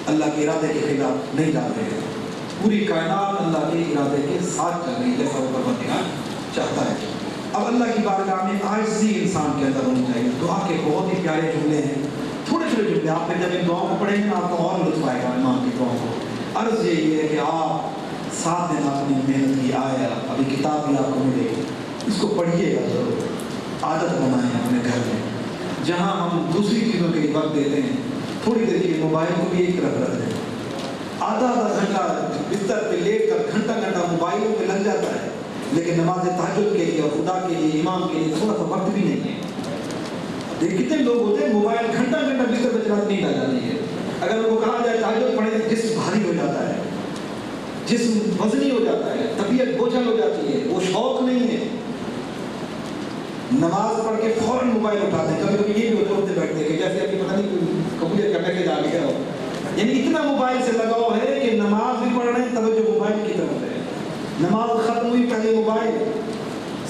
اللہ کے ارادے کے خلاف نہیں جا رہے ہیں. پوری کائنات اللہ کے ارادے کے ساتھ چل رہی ہے جیسا وہ پروردگار چاہتا ہے. اب اللہ کی بارگاہ میں عاجزی انسان کے اندر ہونی چاہیے. دعا کے بہت ہی پیارے جملے ہیں, چھوٹے چھوٹے جملے. آپ نے جب ان دعاؤں کو پڑھیں گے آپ کو اور لطف آئے گا امام کی دعاؤں کو. عرض یہی ہے کہ آپ 7 دن اپنی محنت کی آیا, ابھی کتاب بھی آپ کو ملے گی, اس کو پڑھیے گا ضرور. عادت بنائیں اپنے گھر میں. جہاں ہم دوسری چیزوں کے لیے وقت دیتے ہیں, تھوڑی دیر کے لیے موبائل کو بھی ایک طرف رکھ دیں. آدھا گھنٹہ بستر پہ لیٹ کر گھنٹہ موبائلوں پہ لگ جاتا ہے, لیکن نماز تہجد کے لیے اور خدا کے لیے امام کے لیے تھوڑا سا وقت بھی نہیں ہے. دیکھ کتنے لوگ ہوتے ہیں موبائل گھنٹہ بستر پہ چلاتے نہیں آ جاتی ہے. اگر ان کو کہا جائے تہجد پڑھیں, جسم بھاری ہو جاتا ہے, جسم وزنی ہو جاتا ہے, طبیعت بوجھل ہو جاتی ہے, وہ شوق نہیں ہے. نماز پڑھ کے فوراً موبائل اٹھاتے ہیں. کبھی کبھی یہ بھی ہوتے بیٹھتے ہیں کہ جیسے ابھی پتہ نہیں قبولیت کا میسج آ گیا ہو. یعنی اتنا موبائل سے لگاؤ ہے کہ نماز بھی پڑھ رہے ہیں توجہ موبائل کی طرف ہے. نماز ختم ہوئی پہلے موبائل.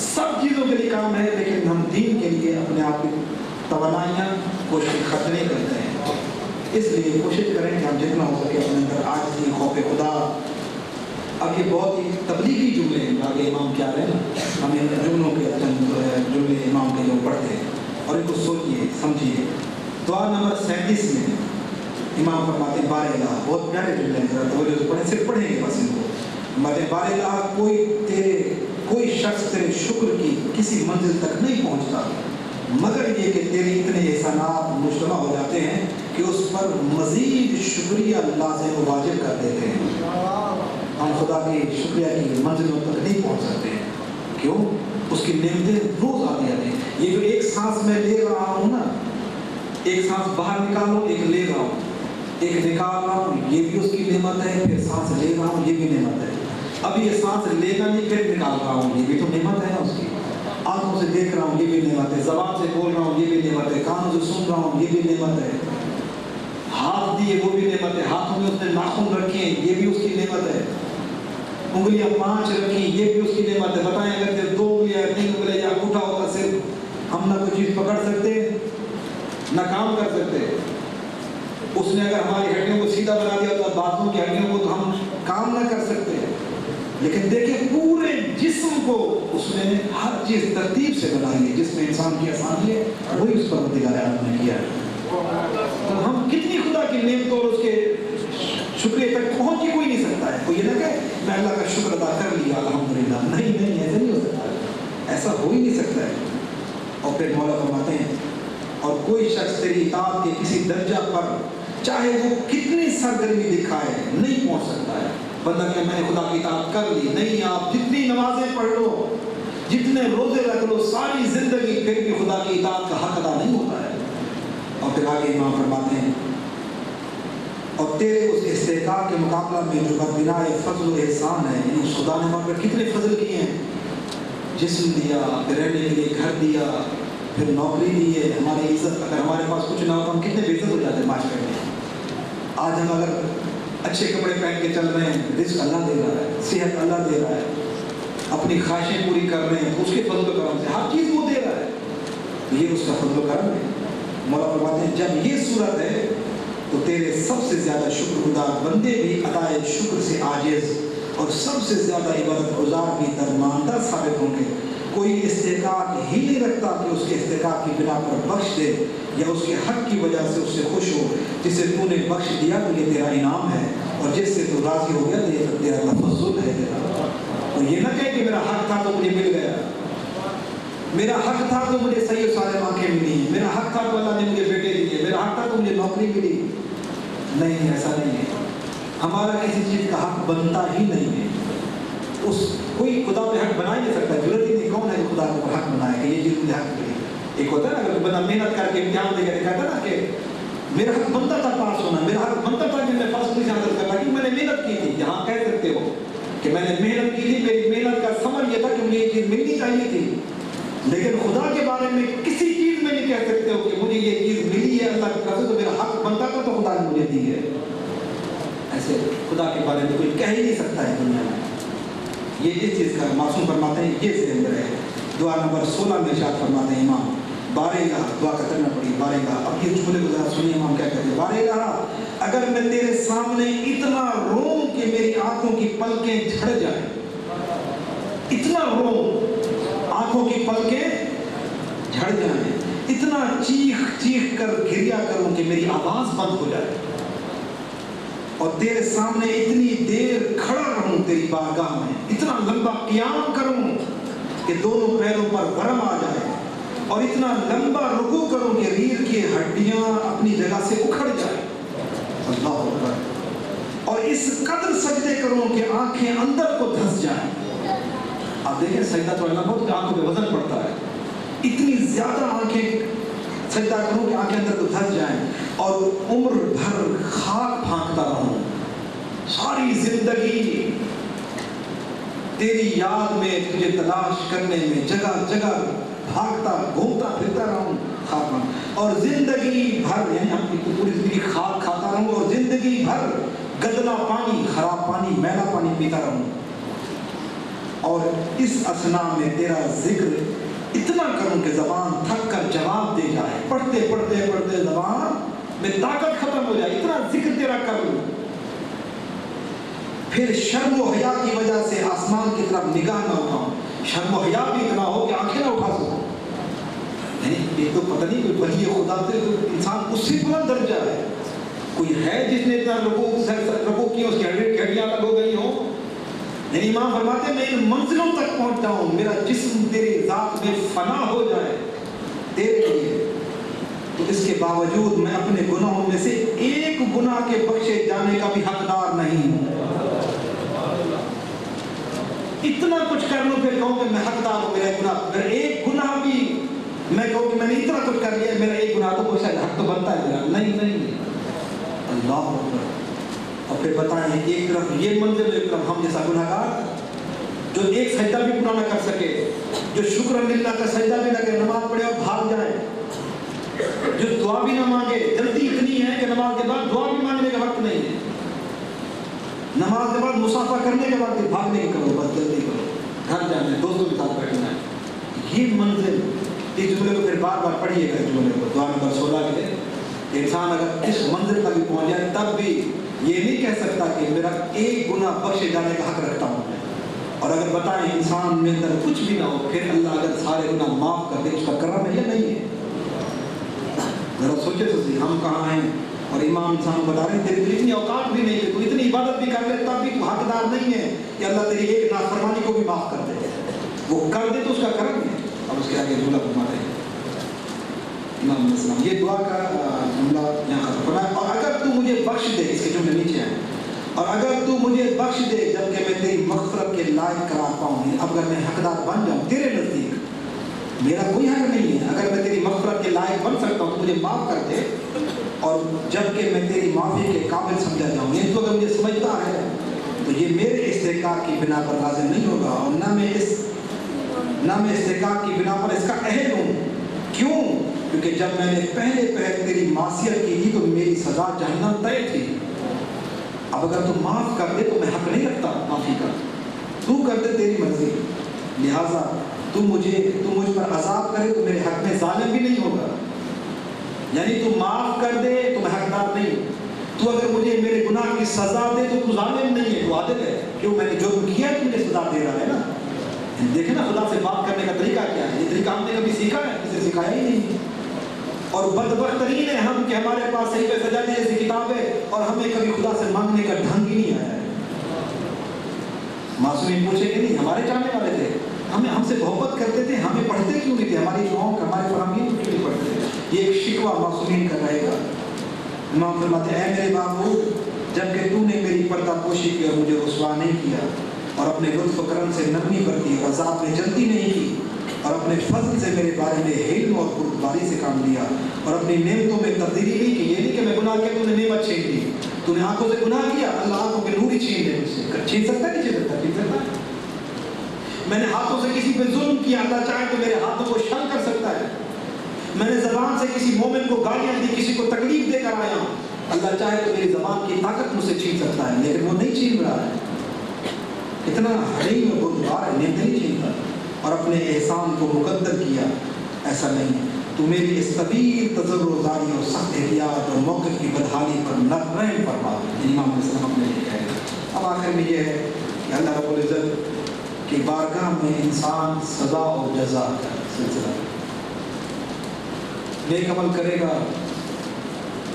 سب چیزوں کے لیے کام ہے, لیکن ہم دین کے لیے اپنے آپ کی توانائیاں کوشش خرچ نہیں کرتے ہیں. اس لیے کوشش کریں کہ ہم جتنا ہو سکے اپنے اندر عاجزی, خوف خدا. اب یہ بہت ہی تبلیغی جملے ہیں آگے امام کیا رہے ہیں, ہم ان جملوں کے جملے امام کے جو پڑھتے ہیں اور ان کو سوچیے سمجھیے. دعا نمبر 37 میں امام فرماتے ہیں بار الہ, بہت پیارے جملے ہیں, ذرا توجہ سے پڑھیں, صرف پڑھیں گے بس ان کو. فرماتے ہیں بار الہ کوئی شخص تیرے شکر کی کسی منزل تک نہیں پہنچتا مگر یہ کہ تیرے اتنے احسانات مجتمع ہو جاتے ہیں کہ اس پر مزید شکریہ لازم و واجب کر دیتے ہیں. ہم خدا کی شکریہ کی منزلوں تک نہیں پہنچ سکتے ہیں. کیوں؟ اس کی نعمتیں روز آتی ہیں. یہ جو ایک سانس میں لے رہا ہوں نا, ایک سانس باہر نکالو, ایک لے رہا ہوں, ایک نکال رہا ہوں, یہ بھی اس کی نعمت ہے. پھر سانس لے رہا ہوں, یہ بھی نعمت ہے. اب یہ سانس لینا نہیں, پھر نکال رہا ہوں, یہ بھی تو نعمت ہے اس کی. آنکھوں سے دیکھ رہا ہوں, یہ بھی نعمت ہے. زبان سے بول رہا ہوں, یہ بھی نعمت ہے. کانوں سے سن رہا ہوں, یہ بھی نعمت ہے. ہاتھ دیے, وہ بھی نعمت ہے. ہاتھوں میں اس نے ناخن رکھے, یہ بھی اس کی نعمت ہے. انگلیاں 5 رکھی, یہ بھی اس کی نعمت ہے. بتائیں اگر صرف 2 انگلیاں 3 انگلیاں یا انگوٹھا ہوتا صرف, ہم نہ کوئی چیز پکڑ سکتے نہ کام کر سکتے. اس نے اگر ہماری ہڈیوں کو سیدھا بنا دیا ہوتا, بازو کی ہڈیوں کو, تو ہم کام نہ کر سکتے. لیکن دیکھیں پورے جسم کو اس نے ہر چیز ترتیب سے بنائی ہے. جس میں انسان کی آسانی ہے وہی اس پر پروردگار عالم نے کیا ہے. تو ہم کتنی خدا کی نعمتوں اور اس کے شکریہ تک پہنچ ہی کوئی نہیں سکتا ہے. کوئی یہ نہ کہ میں اللہ کا شکر ادا کر لیا الحمدللہ. نہیں, ایسا نہیں ہو سکتا, ایسا ہو ہی نہیں سکتا ہے. اور پھر مولا فرماتے ہیں اور کوئی شخص تیری اطاعت کے کسی درجہ پر چاہے وہ کتنی سرگرمی دکھائے نہیں پہنچ سکتا ہے. بندہ کہ میں نے خدا کی اطاعت کر لی, نہیں. آپ جتنی نمازیں پڑھ لو, جتنے روزے رکھ لو, ساری زندگی پھر بھی خدا کی اطاعت کا حق ادا نہیں ہوتا ہے. اور پھر آگے امام فرماتے ہیں اور تیرے اس استحقاق کے مقابلہ میں جو بدبنا فضل و احسان ہے, یعنی خدا نے ہم پر کتنے فضل کیے ہیں. جسم دیا, پھر رہنے کے لیے گھر دیا, پھر نوکری دی ہے. ہماری عزت, اگر ہمارے پاس کچھ نہ ہو تو ہم کتنے بے عزت ہو جاتے ہیں معاشرے میں. آج ہم اگر اچھے کپڑے پہن کے چل رہے ہیں, رزق اللہ دے رہا ہے, صحت اللہ دے رہا ہے, اپنی خواہشیں پوری کر رہے ہیں, اس کے فضل و کرم سے ہر چیز وہ دے رہا ہے. یہ اس کا فضل و کرم ہے. مولا فرماتے ہیں جب یہ صورت ہے تو تیرے سب سے زیادہ شکر گزار بندے بھی ادائے شکر سے عاجز اور سب سے زیادہ عبادت گزار بھی درماندہ ثابت ہوں گے. کوئی استحقاق ہی نہیں رکھتا کہ اس کے استحقاق کی بنا پر بخش دے یا اس کے حق کی وجہ سے اس سے خوش ہو. جسے تو نے بخش دیا تو یہ تیرا انعام ہے, اور جس سے تو راضی ہو گیا تو یہ تیرا تفضل ہے تیرا. اور یہ نہ کہے کہ میرا حق تھا تو مجھے مل گیا, میرا حق تھا تو مجھے صحیح و سالم آنکھیں ملی, میرا حق تھا تو اللہ نے مجھے بیٹے دیے, میرا حق تھا تو مجھے نوکری ملی. نہیں, ایسا نہیں ہے. ہمارا کسی چیز کا حق بنتا ہی نہیں ہے. اس کوئی خدا پہ حق بنا ہی نہیں سکتا. ضرورت ہی نہیں کون ہے کہ خدا کو حق بنائے کہ یہ چیز مجھے حق ملی. ایک ہوتا ہے نا اگر بندہ محنت کر کے امتحان دے کے کہتا نا کہ میرا حق بنتا تھا پاس ہونا, میرا حق بنتا تھا کہ میں فرسٹ پوزیشن حاصل کرتا, کیونکہ میں نے محنت کی تھی. یہاں کہہ سکتے ہو کہ میں نے محنت کی تھی, میری محنت کا ثمر یہ تھا کہ مجھے یہ چیز ملنی چاہیے تھی. لیکن خدا کے بارے میں کسی چیز میں نہیں کہہ سکتے ہو کہ مجھے یہ چیز ملی ہے اللہ کی طرف سے تو میرا حق بنتا تھا تو خدا نے مجھے دی ہے. ایسے خدا کے بارے میں کوئی کہہ ہی نہیں سکتا ہے دنیا میں. یہ اس چیز کا معصوم فرماتے ہیں, یہ سے اندر ہے. دعا نمبر 16 میں ارشاد فرماتے ہیں امام بارے گاہ, دعا کرنا پڑی بارے گاہ. اب یہ جملے کو ذرا سنیے امام کیا کہتے ہیں. بارے گاہ, اگر میں تیرے سامنے اتنا روؤں کہ میری آنکھوں کی پلکیں جھڑ جائیں، اتنا روؤں آنکھوں کی پلکیں جھڑ جائیں، اتنا چیخ چیخ کر گریا کروں کہ میری آواز بند ہو جائے، اور تیرے سامنے اتنی دیر کھڑا رہوں تیری بارگاہ میں، اتنا لمبا قیام کروں کہ دونوں پیروں پر ورم آ جائے، اور اتنا لمبا رکوع کروں کہ ریڑھ کی ہڈیاں اپنی جگہ سے اکھڑ جائیں، اللہ اکبر، اور اس قدر سجدے کروں کہ آنکھیں اندر کو دھس جائیں۔ آپ دیکھیں سجدہ تو اللہ بہت آنکھوں پہ وزن پڑتا ہے، اتنی زیادہ آنکھیں سجدہ کروں کہ آنکھیں اندر کو دھس جائیں، اور عمر بھر خاک پھانکتا رہوں، ساری زندگی تیری یاد میں تجھے تلاش کرنے میں جگہ جگہ بھاگتا گھومتا پھرتا رہوں، خاک، اور زندگی بھر یعنی ہم پوری زندگی خاک کھاتا رہوں، اور زندگی بھر گندلا پانی، خراب پانی، میلا پانی پیتا رہوں، اور اس اثنا میں تیرا ذکر اتنا کروں کہ زبان تھک کر جواب دے جائے، پڑھتے پڑھتے پڑھتے زبان میں طاقت ختم ہو جائے، اتنا ذکر تیرا کر لوں، پھر شرم و حیا کی وجہ سے آسمان کی طرف نگاہ نہ اٹھاؤں، شرم و حیا بھی اتنا ہو کہ آنکھیں نہ اٹھا سکوں، یعنی یہ تو پتہ نہیں کوئی ولی خدا سے تو انسان اس سے بلند درجہ ہے، کوئی ہے جس نے اتنا رکوع کیا اس کی ہڈیاں الگ ہو گئی ہوں، یعنی امام فرماتے ہیں میں ان منزلوں تک پہنچتا ہوں، میرا جسم تیری ذات میں فنا ہو جائے تیرے لیے، تو اس کے باوجود میں اپنے گناہوں میں سے ایک گناہ کے بخشے جانے کا بھی حقدار نہیں ہوں، اتنا کچھ کر لوں پھر کہوں کہ میں حقدار ہوں، میرا گناہ، پھر ایک گناہ بھی میں کہوں کہ میں نے اتنا کچھ کر لیا، میرا ایک گناہ تو کوئی شاید حق تو بنتا ہے میرا، نہیں، اللہ اکبر۔ اور پھر بتائیں ایک طرف یہ منزل، ایک طرف ہم جیسا گناہگار جو ایک سجدہ بھی پورا نہ کر سکے، جو شکر للہ کا سجدہ بھی نہ کرے، نماز پڑھے اور بھاگ جائے، جو دعا بھی نہ مانگے، جلدی اتنی ہے کہ نماز کے بعد دعا بھی مانگنے کا وقت نہیں ہے، نماز کے بعد مصافحہ کرنے کے بعد بھاگنے کے کرو، بس جلدی کرو، گھر جانا ہے، دوستوں کے ساتھ بیٹھنا ہے، یہ منزل، اس جملے کو پھر بار بار پڑھیے گا، جملے کو دعا نمبر 16 کے لیے، انسان اگر اس منزل تک بھی پہنچ جائے تب بھی یہ نہیں کہہ سکتا کہ میرا ایک گناہ بخشے جانے کا حق رکھتا ہوں میں، اور اگر بتائیں انسان میں اندر کچھ بھی نہ ہو، پھر اللہ اگر سارے گناہ معاف کر دے اس کا کرم ہے یا نہیں ہے؟ ذرا سوچے تو صحیح، ہم کہاں ہیں، اور امام انسان بتا رہے ہیں تیری اتنی اوقات بھی نہیں ہے، تو اتنی عبادت بھی کر لے تب بھی تو حقدار نہیں ہے کہ اللہ تیری ایک نافرمانی کو بھی معاف کر دے، وہ کر دے تو اس کا کرم ہے، اور اس کے آگے جملہ فرماتے ہیں امام علیہ السلام، یہ دعا کا جملہ یہاں ختم فرمایا، اور اگر تو مجھے بخش دے، اس کے جملے نیچے ہیں، اور اگر تو مجھے بخش دے جبکہ میں تیری مغفرت کے لائق قرار پاؤں، اب اگر میں حقدار بن جاؤں تیرے نزدیک، میرا کوئی حق نہیں ہے، اگر میں تیری مغفرت کے لائق بن سکتا ہوں تو مجھے معاف کر دے، اور جبکہ میں تیری معافی کے قابل سمجھا جاؤں، یہ تو اگر مجھے سمجھتا ہے تو یہ میرے استحقاق کی بنا پر لازم نہیں ہوگا، اور نہ میں استحقاق کی بنا پر اس کا اہل ہوں، کیوں؟ کیونکہ جب میں نے پہلے تیری معصیت کی تھی تو میری سزا جہنم طے تھی، اب اگر تو معاف کر دے تو میں حق نہیں رکھتا معافی کا، تو کر دے تیری مرضی، لہٰذا تو مجھ پر عذاب کرے تو میرے حق میں ظالم بھی نہیں ہوگا، یعنی تو معاف کر دے تو میں حقدار نہیں، تو اگر مجھے میرے گناہ کی سزا دے تو ظالم نہیں ہے، تو عادل ہے، کیوں میں نے جرم کیا تو مجھے سزا دے رہا ہے نا، دیکھیں نا خدا سے بات کرنے کا طریقہ کیا ہے، یہ طریقہ ہم نے کبھی سیکھا ہے؟ کسی سکھایا ہی نہیں، اور بدبخت ترین ہے ہم کہ ہمارے پاس صحیح پہ سجانے جیسی کتاب ہے اور ہمیں کبھی خدا سے مانگنے کا ڈھنگ ہی نہیں آیا ہے۔ معصومین پوچھے کہ نہیں ہمارے چاہنے والے تھے، ہم سے محبت کرتے تھے، ہمیں پڑھتے کیوں نہیں تھے، ہماری دعاؤں ہمارے فرامین کیوں نہیں پڑھتے؟ یہ ایک شکوہ معصومین کا رہے گا۔ امام فرماتے ہیں اے میرے بابو، جبکہ تو نے میری پردہ پوشی کی اور مجھے رسوا نہیں کیا، اور اپنے لطف و کرم سے نرمی برتی اور عذاب میں جلدی نہیں کی، اور اپنے فضل سے میرے بارے میں حلم اور بردباری سے کام لیا، اور اپنی نعمتوں میں تبدیلی نہیں کی، یہ نہیں کہ میں گناہ کیا تو نے نعمت چھین لی، تو نے آنکھوں سے گناہ کیا، اللہ آنکھوں کے نور ہی چھین لے مجھ سے، چھین سکتا ہے نہیں چھین سکتا؟ چھین سکتا ہے۔ میں نے ہاتھوں سے کسی پہ ظلم کیا، اللہ چاہے تو میرے ہاتھوں کو شل کر سکتا ہے۔ میں نے زبان سے کسی مومن کو گالیاں دی، کسی کو تکلیف دے کر آیا، اللہ چاہے تو میری زبان کی طاقت مجھ سے چھین سکتا ہے، لیکن وہ نہیں چھین رہا ہے، اتنا حلیم اور بردبار ہے، نہیں چھینتا، اور اپنے احسان کو مقدر کیا، ایسا نہیں ہے۔ تو میری اس طویل تضرع‌زاری اور سخت احتیاط اور موقف کی بدحالی پر رحم فرما۔ امام علیہ السلام اپنے لیے کہہ رہے ہیں۔ اب آخر میں یہ ہے کہ اللہ رب العزت کی بارگاہ میں انسان سزا اور جزا کا سلسلہ نیک عمل کرے گا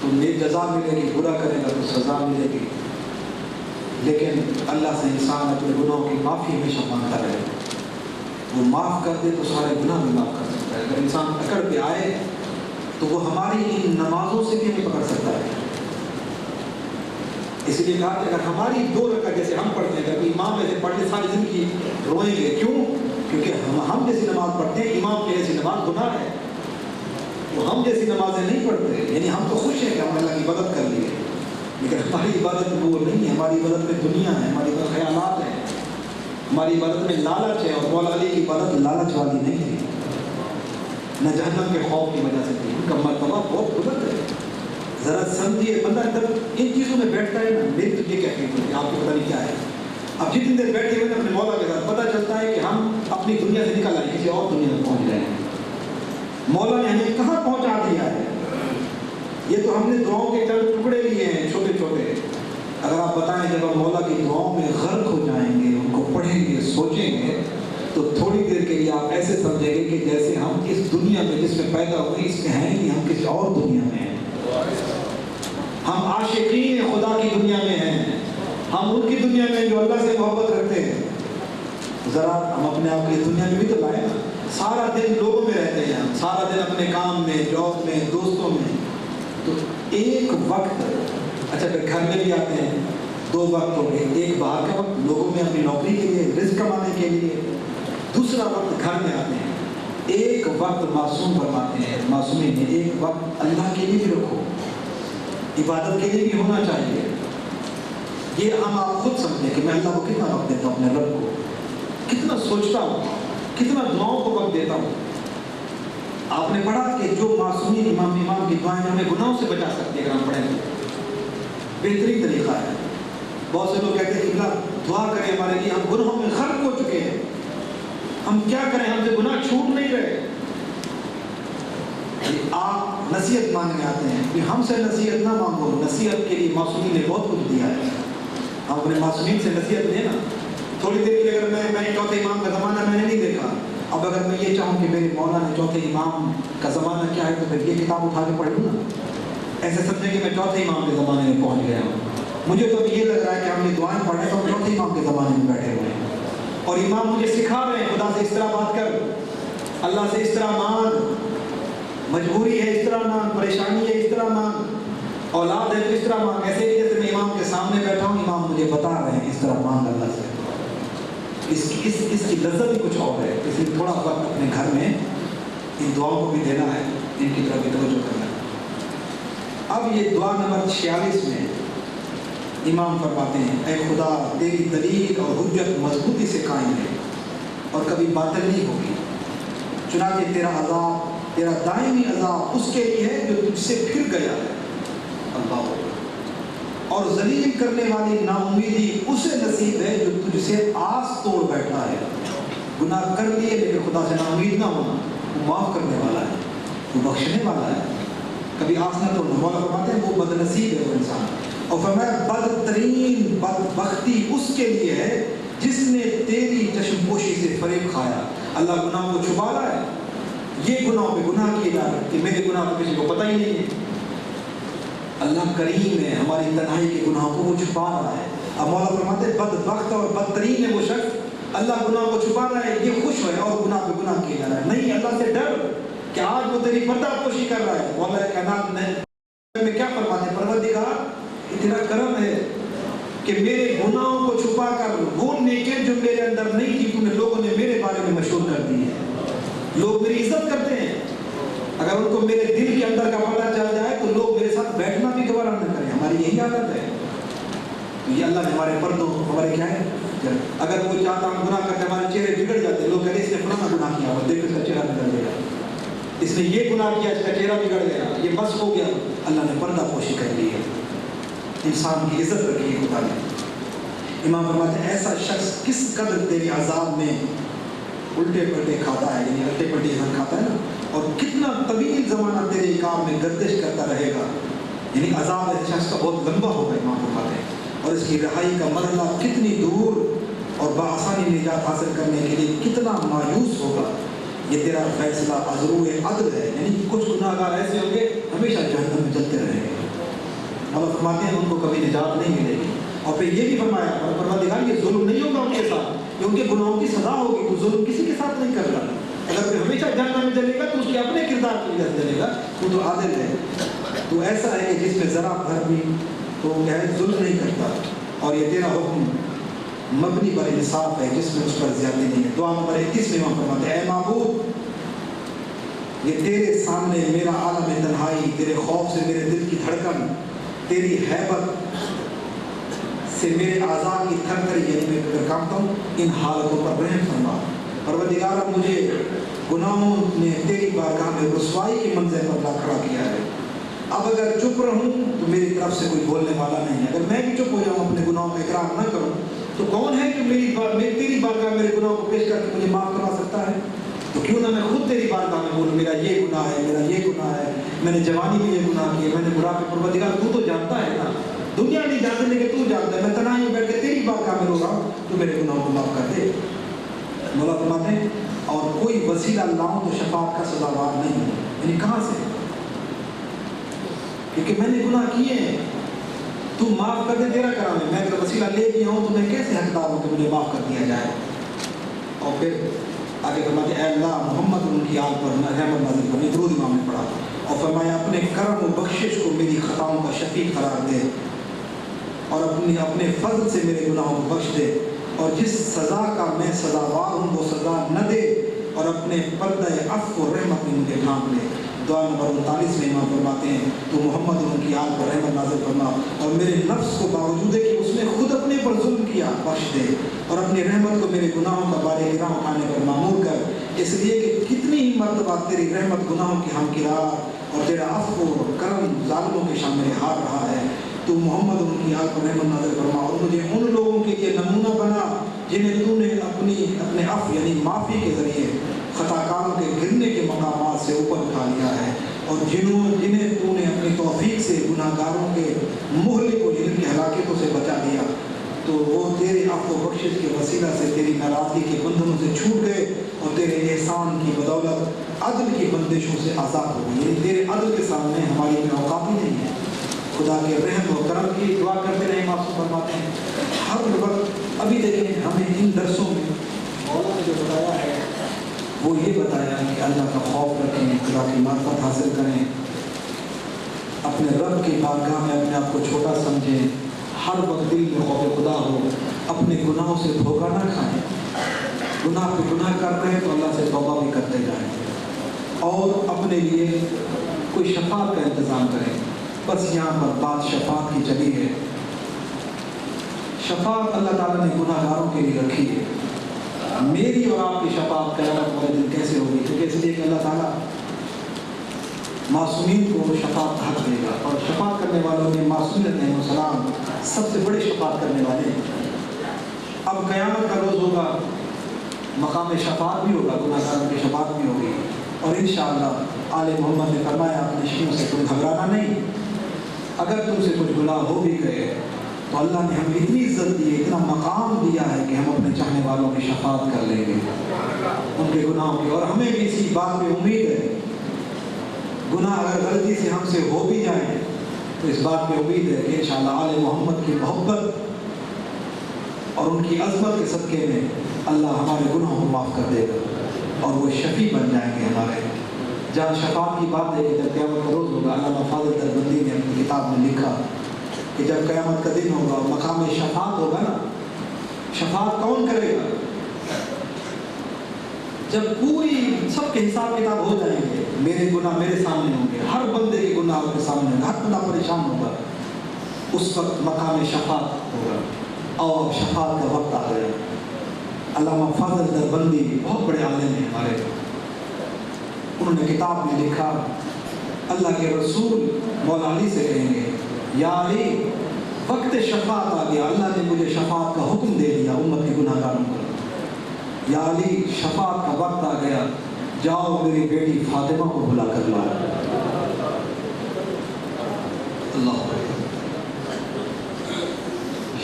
تو نیک جزا ملے گی، برا کرے گا تو سزا ملے گی، لیکن اللہ سے انسان اپنے گناہوں کی معافی ہمیشہ مانگتا رہے، وہ معاف کر دے تو سارے گناہ بھی معاف کر سکتا ہے۔ اگر انسان اکڑ پہ آئے تو وہ ہماری ان نمازوں سے بھی نہیں پکڑ سکتا ہے۔ اس لیے کہا کہ اگر ہماری 2 رکعت جیسے ہم پڑھتے ہیں، اگر امام ایسے پڑھتے ساری زندگی روئیں گے، کیوں؟ کیونکہ ہم جیسی نماز پڑھتے ہیں، امام کی جیسی نماز گناہ ہے، وہ ہم جیسی نمازیں نہیں پڑھتے، یعنی ہم تو خوش ہیں کہ ہم اللہ کی عبادت کر لی ہے، لیکن ہماری عبادت وہ نہیں ہے، ہماری عبادت میں دنیا ہے، ہماری عبادت خیالات ہیں، ہماری عبادت میں لالچ ہے، اور مولا علی کی عبادت لالچ والی نہیں تھی، نہ جہنم کے خوف کی وجہ سے تھی، ان کا مرتبہ بہت بلند ہے۔ ذرا سمجھیے، بندہ جب ان چیزوں میں بیٹھتا ہے نا، میری تو یہ کیفیت ہوتی ہے، آپ کو پتہ نہیں کیا ہے، اب جتنی دیر بیٹھے ہوئے اپنے مولا کے ساتھ پتہ چلتا ہے کہ ہم اپنی دنیا سے نکل آئے، کسی اور دنیا میں پہنچ رہے ہیں، مولا نے ہمیں کہاں پہنچا دیا ہے۔ یہ تو ہم نے دعاؤں کے چند ٹکڑے لیے ہیں چھوٹے چھوٹے، اگر آپ بتائیں جب آپ مولا کی دعاؤں میں غرق ہو جائیں گے، ان کو پڑھیں گے، سوچیں گے، تو تھوڑی دیر کے لیے آپ ایسے سمجھیں گے کہ جیسے ہم اس دنیا میں جس میں پیدا ہوئے اس میں ہیں کہ ہم کسی اور دنیا میں ہیں، ہم عاشقین خدا کی دنیا میں ہیں، ہم ان کی دنیا میں جو اللہ سے محبت رکھتے ہیں۔ ذرا ہم اپنے آپ کی دنیا میں بھی تو لائیں نا، سارا دن لوگوں میں رہتے ہیں، ہم سارا دن اپنے کام میں، جاب میں، دوستوں میں، تو ایک وقت، اچھا پھر گھر میں بھی آتے ہیں، 2 وقت ہو گئے، ایک باہر کا وقت لوگوں میں اپنی نوکری کے لیے، رزق کمانے کے لیے، دوسرا وقت گھر میں آتے ہیں، ایک وقت معصوم فرماتے ہیں، معصومین نے ایک وقت اللہ کے لیے بھی رکھو، عبادت کے لیے بھی ہونا چاہیے۔ یہ ہم آپ خود سمجھیں کہ میں اللہ کو کتنا وقت دیتا ہوں، اپنے رب کو کتنا سوچتا ہوں، کتنا دعاؤں کو وقت دیتا ہوں۔ آپ نے پڑھا کہ جو معصومین امام کی دعائیں ہمیں گناہوں سے بچا سکتی ہے، اگر ہم پڑھیں تو بہترین طریقہ ہے۔ بہت سے لوگ کہتے ہیں کہ اللہ دعا کرے ہمارے لیے، ہم گناہوں میں غرق ہو چکے ہیں، ہم کیا کریں، ہم سے گناہ چھوٹ نہیں رہے۔ آپ نصیحت مانگنے آتے ہیں کہ ہم سے نصیحت نہ مانگو، نصیحت کے لیے معصومین نے بہت کچھ دیا ہے، ہم اپنے معصومین سے نصیحت لیں نا۔ تھوڑی دیر کے لیے اگر میں چوتھے امام کا زمانہ میں نے نہیں دیکھا، اب اگر میں یہ چاہوں کہ میرے مولا نے چوتھے امام کا زمانہ کیا ہے تو پھر یہ کتاب اٹھا کے پڑھ لوں نا، ایسے سمجھیں کہ میں چوتھے امام کے زمانے میں پہنچ گیا ہوں۔ مجھے تو یہ لگ رہا ہے کہ ہم نے دعائیں پڑھیں تو ہم چوتھے امام کے زمانے میں بیٹھے ہوئے ہیں، اور امام مجھے سکھا رہے ہیں خدا سے اس طرح بات کر، اللہ سے اس طرح مانگ، مجبوری ہے اس طرح مانگ، پریشانی ہے اس طرح مانگ، اولاد ہے تو اس طرح مانگ۔ ایسے ہی جیسے میں امام کے سامنے بیٹھا ہوں، امام مجھے بتا رہے ہیں اس طرح مانگ اللہ سے۔ اس کی لذت ہی کچھ اور ہے، اس لیے تھوڑا وقت اپنے گھر میں ان دعاؤں کو بھی دینا ہے، ان کی طرف بھی توجہ کرنا ہے۔ اب یہ دعا نمبر 46 میں امام فرماتے ہیں، اے خدا تیری دلیل اور حجت مضبوطی سے قائم ہے اور کبھی باطل نہیں ہوگی، چنانچہ تیرا عذاب، تیرا دائمی عذاب اس کے لیے ہے جو تجھ سے پھر گیا ہے، اللہ، اور ذلیل کرنے والی ناامیدی اسے نصیب ہے جو تجھ سے آس توڑ بیٹھا ہے۔ گناہ کر لیے لیکن خدا سے ناامید نہ ہونا، وہ معاف کرنے والا ہے، وہ بخشنے والا ہے، کبھی آس نہ توڑنا۔ مولا فرماتے ہیں وہ بد نصیب ہے وہ انسان، اور فرمایا بدترین بدبختی اس کے لیے ہے جس نے تیری چشم پوشی سے فریب کھایا۔ اللہ گناہ کو چھپا رہا ہے، یہ گناہوں پہ گناہ کیے جا رہے ہیں کہ میرے گناہ تو کسی کو پتہ ہی نہیں ہے۔ اللہ کریم ہے، ہماری تنہائی کے گناہوں کو وہ چھپا رہا ہے۔ اب مولا فرماتے ہیں بدبخت اور بدترین ہے وہ شخص، اللہ گناہ کو چھپا رہا ہے، یہ خوش ہے اور گناہ پہ گناہ کیے جا رہا ہے۔ نہیں، اللہ سے ڈر کہ آج وہ تیری پردہ پوشی کر رہا ہے۔ مولا کائنات میں کیا فرماتے ہیں، پروردگار اتنا کرم ہے کہ میرے گناہوں کو چھپا کر وہ نیکیاں جو میرے اندر نہیں تھی تمہیں لوگوں نے میرے بارے میں مشہور کر دی ہے۔ لوگ میری عزت کرتے ہیں، اگر ان کو میرے دل کے اندر کا پتہ چل جائے تو لوگ میرے ساتھ بیٹھنا بھی گوارا نہ کریں، ہماری یہی عادت ہے۔ تو یہ اللہ نے ہمارے پردوں ہمارے کیا ہے، اگر وہ چاہتا ہم گناہ کرتے ہمارے چہرے بگڑ جاتے، لوگ کہتے ہیں اس نے فلانا گناہ کیا ہوا، دیکھ اس کا چہرہ بگڑ گیا، اس نے یہ گناہ کیا اس کا چہرہ بگڑ گیا، یہ بس ہو گیا۔ اللہ نے پردہ پوشی کر لی ہے، انسان کی عزت رکھی ہے خدا نے۔ امام فرماتے ہیں ایسا شخص کس قدر تیری عذاب میں الٹے پلٹے کھاتا ہے، یعنی الٹے پلٹے اذن کھاتا ہے نا، اور کتنا طویل زمانہ تیرے کام میں گردش کرتا رہے گا، یعنی عذاب شخص کا بہت لمبا ہوگا امام فرماتے ہیں، اور اس کی رہائی کا مرحلہ کتنی دور اور بآسانی نجات حاصل کرنے کے لیے کتنا مایوس ہوگا۔ یہ تیرا فیصلہ عذرو عدل ہے، یعنی کچھ گناہ گار ایسے ہوں گے ہمیشہ جہنم میں جلتے رہیں گے، اللہ فرماتے ہیں ان کو کبھی نجات نہیں ملے گی۔ اور پھر یہ بھی فرمایا پروردگار یہ ظلم نہیں ہوگا ان کے ساتھ، یہ ان کے گناہوں کی سزا ہوگی، تو ظلم کسی کے ساتھ نہیں کر رہا۔ اگر کوئی ہمیشہ جہنم میں جلے گا تو اس کے اپنے کردار کی وجہ سے جلے گا، تو عادل ہے، تو ایسا ہے کہ جس میں ذرا بھر بھی تو ظلم نہیں کرتا، اور یہ تیرا حکم مبنی پر انصاف ہے جس میں اس پر زیادتی نہیں ہے۔ دعا نمبر 21 میں ہم فرماتے ہیں اے معبود، یہ تیرے سامنے میرا عالم تنہائی، تیرے خوف سے میرے دل کی دھڑکن، تیری ہیبت سے میرے اعضاء کی تھر تھری، یعنی میں اگر کانپتا ہوں، ان حالتوں پر رحم فرما۔ پروردگار مجھے گناہوں نے تیری بارگاہ میں رسوائی کی منزل پر لا کھڑا کیا ہے، اب اگر چپ رہوں تو میری طرف سے کوئی بولنے والا نہیں ہے، اگر میں بھی چپ ہو جاؤں اپنے گناہوں کا اقرار نہ کروں تو کون ہے کہ تیری بارگاہ میرے گناہوں کو پیش کر کے مجھے معاف کرا سکتا ہے؟ تو کیوں نہ میں خود تیری بارگاہ میں بولوں میرا یہ گناہ ہے، میرا یہ گناہ ہے، میں نے جوانی میں یہ گناہ کیے، میں نے بڑھاپے۔ پروردگار تو جانتا ہے نا، دنیا نہیں جانتی لیکن تو جانتا ہے، میں تنہائی میں بیٹھ کے تیری بارگاہ میں رو رہا ہوں، تو میرے گناہوں کو معاف کر دے۔ مولا فرماتے ہیں اور کوئی وسیلہ لاؤں تو شفاعت کا سزاوار نہیں ہے، یعنی کہاں سے؟ کیونکہ میں نے گناہ کیے ہیں، تو معاف کر دے تیرا کرام ہے، میں اگر وسیلہ لے بھی ہوں تو میں کیسے حقدار ہوں کہ مجھے معاف کر دیا جائے؟ اور پھر آگے فرماتے اے اللہ محمد ان کی آل پر رحمت نازل کرنے، درود امام نے پڑھا، اور فرمایا اپنے کرم و بخشش کو میری خطاؤں کا شفیع قرار دے، اور اپنے فضل سے میرے گناہوں کو بخش دے، اور جس سزا کا میں سزاوار ہوں وہ سزا نہ دے، اور اپنے پردہ عفو و رحمت میں مجھے ڈھانپ لے۔ دعا نمبر 39 میں امام فرماتے ہیں تو محمد ان کی آل پر رحمت نازل فرما، اور میرے نفس کو باوجود ہے کہ اس نے خود اپنے پر ظلم کیا بخش دے، اور اپنی رحمت کو میرے گناہوں کا بار گراں اٹھانے پر معمور کر، اس لیے کہ کتنی ہی مرتبہ تیری رحمت گناہوں کی ہمکرار اور تیرا عفو و کرم ظالموں کے سامنے ہار رہا ہے۔ تو محمد ان کی آل پر رحمت نازل فرما، اور مجھے ان لوگوں کے لیے نمونہ بنا جنہیں تو نے اپنے عفو یعنی معافی کے ذریعے خطاکاروں کے گرنے کے مقامات سے اوپر اٹھا لیا ہے، اور جنہیں تو نے اپنی توفیق سے گناہ گاروں کے مہلک و جن کی ہلاکتوں سے بچا دیا، تو وہ تیرے عفو و بخشش کے وسیلہ سے تیری ناراضگی کے بندھنوں سے چھوٹ گئے، اور تیرے احسان کی بدولت عدل کی بندشوں سے آزاد ہو گئی، یعنی تیرے عدل کے سامنے ہماری کوئی اوقات ہی نہیں ہے۔ خدا کے رحم و کرم کی دعا کرتے رہے، معصوم فرماتے ہیں ہر وقت۔ ابھی دیکھیں ہمیں ان درسوں میں مولا نے جو بتایا ہے وہ یہ بتایا کہ اللہ کا خوف رکھیں، خدا کی معرفت حاصل کریں، اپنے رب کی بارگاہ میں اپنے آپ کو چھوٹا سمجھیں، ہر وقت دل میں خوف خدا ہو، اپنے گناہوں سے دھوکہ نہ کھائیں، گناہ پہ گناہ کر رہے ہیں تو اللہ سے توبہ بھی کرتے جائیں، اور اپنے لیے کوئی شفاعت کا انتظام کریں۔ بس یہاں پر بات شفاعت کی چلی ہے، شفاعت اللہ تعالیٰ نے گناہ گاروں کے لیے رکھی ہے۔ میری اور آپ کی شفاعت قیامت والے دن کیسے ہوگی؟ کیونکہ اس لیے کہ اللہ تعالیٰ معصومین کو شفاعت کا حق دے گا، اور شفاعت کرنے والوں میں معصوم علیہ السلام سب سے بڑے شفاعت کرنے والے ہیں۔ اب قیامت کا روز ہوگا، مقام شفاعت بھی ہوگا، گناہ گاروں کی شفاعت بھی ہوگی، اور انشاءاللہ آل محمد نے فرمایا اپنے شیعوں سے کوئی گھبرانا نہیں، اگر تم سے کچھ گناہ ہو بھی گئے تو اللہ نے ہمیں اتنی عزت دی ہے، اتنا مقام دیا ہے کہ ہم اپنے چاہنے والوں کی شفاعت کر لیں گے ان کے گناہوں کی، اور ہمیں بھی اسی بات پہ امید ہے۔ گناہ اگر غلطی سے ہم سے ہو بھی جائیں تو اس بات پہ امید ہے کہ انشاءاللہ آل محمد کی محبت اور ان کی عظمت کے صدقے میں اللہ ہمارے گناہوں کو معاف کر دے گا، اور وہ شفیع بن جائیں گے ہمارے۔ جہاں شفاعت کی بات ہے کہ جب قیامت کا روز ہوگا، علامہ فاضل دیوبندی نے اپنی کتاب میں لکھا کہ جب قیامت کا دن ہوگا، مقام شفاعت ہوگا نا، شفاعت کون کرے گا؟ جب پوری سب کے حساب کتاب ہو جائیں گے، میرے گناہ میرے سامنے ہوں گے، ہر بندے کے گناہ کے سامنے ہوں گے، ہر بندہ پریشان ہوگا، اس وقت مقام شفاعت ہوگا، اور شفاعت کا وقت آ گیا۔ علامہ فاضل دیوبندی بہت بڑے عالم ہیں ہمارے، انہوں نے کتاب میں لکھا، اللہ کے رسول مولا علی سے کہیں گے یا علی وقت شفاعت آ گیا، اللہ نے مجھے شفاعت کا حکم دے دیا امت کے گناہ گاروں کو، یا علی شفاعت کا وقت آ گیا، جاؤ میری بیٹی فاطمہ کو بلا کر لاؤ۔ اللہ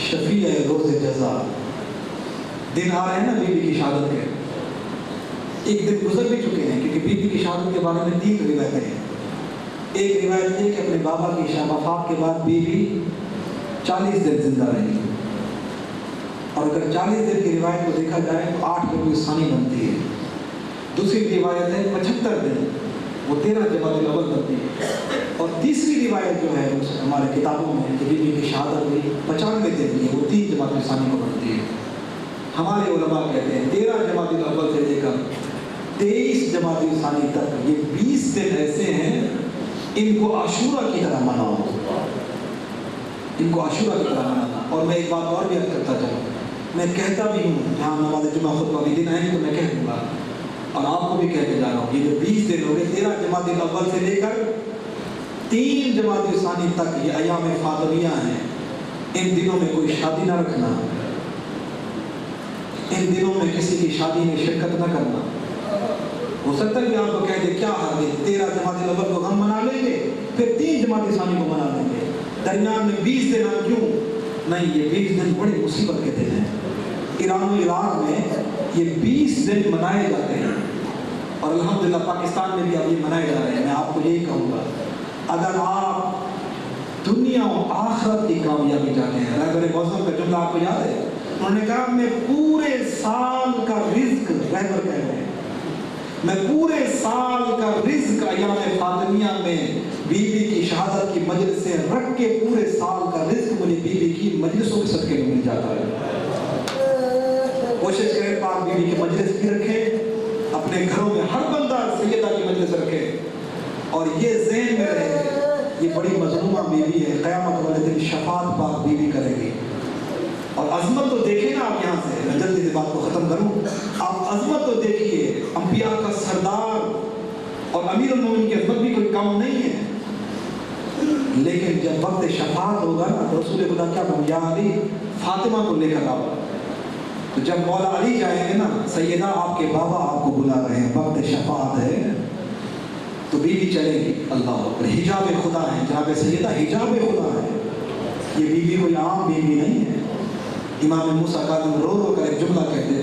شفیع روز جزا، دن آ رہے ہیں نا بیوی کی شہادت کے۔ ایک دن گزر بھی چکے ہیں، کیونکہ بیوی کی شہادت کے بارے میں 3 روایتیں ہیں۔ ایک روایت یہ کہ اپنے بابا کی وفات کے بعد بیوی 40 دن زندہ رہی، اور اگر 40 دن کی روایت کو دیکھا جائے تو 8 ربیع الثانی بنتی ہے۔ دوسری روایت ہے 75 دن، وہ 13 جمادی الاول بنتی ہے۔ اور تیسری روایت جو ہے ہمارے کتابوں میں کہ بیوی کی شہادت ہوئی 95 دن کی، وہ 3 جمادی الثانی کو بنتی ہے۔ ہمارے علماء کہتے ہیں 13 جمادی الاول سے لے کر 23 جمادی الثانی تک یہ 20 دن ایسے ہیں، ان کو عاشورہ کی طرح مناؤ، ان کو عاشورہ کی طرح منانا۔ اور میں ایک بات اور بھی عرض کرتا چلوں، میں کہتا بھی ہوں جہاں نماز جمعہ خطبہ بھی دن آئیں تو میں کہہ دوں گا، اور آپ کو بھی کہتے جا رہا ہوں، یہ جو 20 دن ہو گئے 13 جمادی الاول سے لے کر 3 جمادی الثانی تک یہ ایام فاطمیہ ہیں۔ ان دنوں میں کوئی شادی نہ رکھنا، ان دنوں میں کسی کی شادی میں شرکت نہ کرنا۔ ہو سکتا ہے کہ آپ کو کہہ دے کیا حال ہے، 13 جمادی الاول کو ہم منا لیں گے، پھر 3 جمادی الثانی کو منا لیں گے، درمیان میں 20 دن ہم کیوں؟ نہیں، یہ 20 دن بڑے مصیبت کے دن ہیں۔ ایران و عراق میں یہ 20 دن منائے جاتے ہیں، اور الحمدللہ پاکستان میں بھی اب یہ منائے جا رہے ہیں۔ میں آپ کو یہی کہوں گا، اگر آپ دنیا و آخرت کی کامیابی چاہتے ہیں، رہبر معظم کا جملہ آپ کو یاد ہے، انہوں نے کہا میں پورے سال کا رزق، رہبر کہہ رہے ہیں، میں پورے سال کا رزق ایام فاطمیہ میں بیوی کی شہادت کی مجلس سے رکھ کے پورے سال کا رزق مجھے بیوی کی مجلسوں کے صدقے میں مل جاتا ہے۔ کوشش کریں پاک بیوی کی مجلس بھی رکھیں، اپنے گھروں میں ہر بندہ سیدہ کی مجلس رکھے، اور یہ ذہن میں رہے یہ بڑی مظلومہ بیوی ہے، قیامت والے دن شفاعت پاک بیوی کرے گی۔ اور عظمت تو دیکھیں نا آپ، یہاں سے میں جلدی سے بات کو ختم کروں، آپ عظمت تو دیکھیے، انبیاء کا سردار اور امیر المومنین کی عظمت بھی کوئی کم نہیں ہے، لیکن جب وقت شفاعت ہوگا نا تو رسول خدا کیا کہوں، یا علی فاطمہ کو لے کر آؤ۔ تو جب مولا علی جائیں گے نا، سیدہ آپ کے بابا آپ کو بلا رہے ہیں، وقت شفاعت ہے، تو بیوی چلے گی۔ اللہ اکبر، حجاب خدا ہے جناب سیدہ، حجاب خدا ہے، یہ بیوی کوئی عام بیوی نہیں ہے۔ امام موسیٰ کاظم رو رو کر ایک جملہ کہتے